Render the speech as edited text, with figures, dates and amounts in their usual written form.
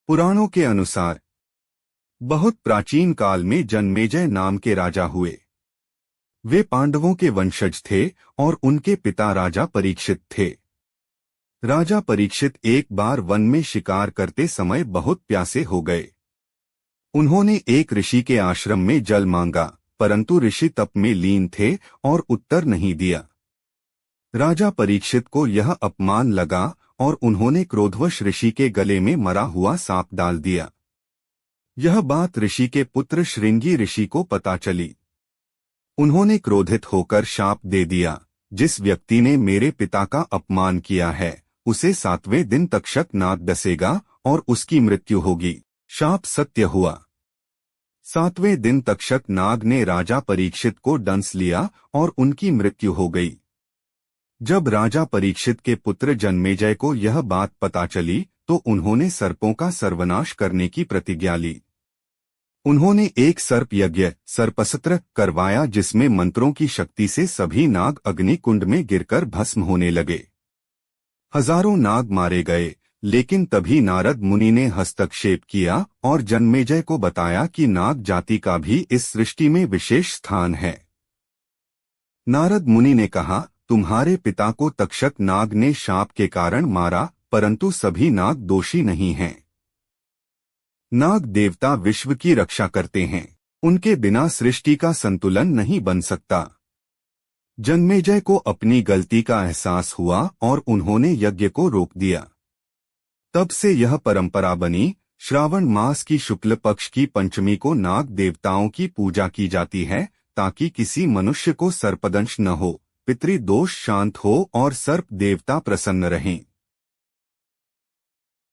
पुराणों के अनुसार बहुत प्राचीन काल में जन्मेजय नाम के राजा हुए। वे पांडवों के वंशज थे और उनके पिता राजा परीक्षित थे। राजा परीक्षित एक बार वन में शिकार करते समय बहुत प्यासे हो गए। उन्होंने एक ऋषि के आश्रम में जल मांगा, परंतु ऋषि तप में लीन थे और उत्तर नहीं दिया। राजा परीक्षित को यह अपमान लगा और उन्होंने क्रोधवश ऋषि के गले में मरा हुआ सांप डाल दिया। यह बात ऋषि के पुत्र श्रृंगी ऋषि को पता चली। उन्होंने क्रोधित होकर शाप दे दिया, जिस व्यक्ति ने मेरे पिता का अपमान किया है उसे 7वें दिन तक्षक नाग डसेगा और उसकी मृत्यु होगी। शाप सत्य हुआ। 7वें दिन तक्षक नाग ने राजा परीक्षित को डंस लिया और उनकी मृत्यु हो गई। जब राजा परीक्षित के पुत्र जन्मेजय को यह बात पता चली तो उन्होंने सर्पों का सर्वनाश करने की प्रतिज्ञा ली। उन्होंने एक सर्प यज्ञ सर्पसत्र करवाया, जिसमें मंत्रों की शक्ति से सभी नाग अग्नि कुंड में गिरकर भस्म होने लगे। हजारों नाग मारे गए, लेकिन तभी नारद मुनि ने हस्तक्षेप किया और जन्मेजय को बताया कि नाग जाति का भी इस सृष्टि में विशेष स्थान है। नारद मुनि ने कहा, तुम्हारे पिता को तक्षक नाग ने शाप के कारण मारा, परंतु सभी नाग दोषी नहीं हैं। नाग देवता विश्व की रक्षा करते हैं, उनके बिना सृष्टि का संतुलन नहीं बन सकता। जन्मेजय को अपनी गलती का एहसास हुआ और उन्होंने यज्ञ को रोक दिया। तब से यह परंपरा बनी, श्रावण मास की शुक्ल पक्ष की पंचमी को नाग देवताओं की पूजा की जाती है, ताकि किसी मनुष्य को सर्पदंश न हो, पितृदोष शांत हो और सर्प देवता प्रसन्न रहें।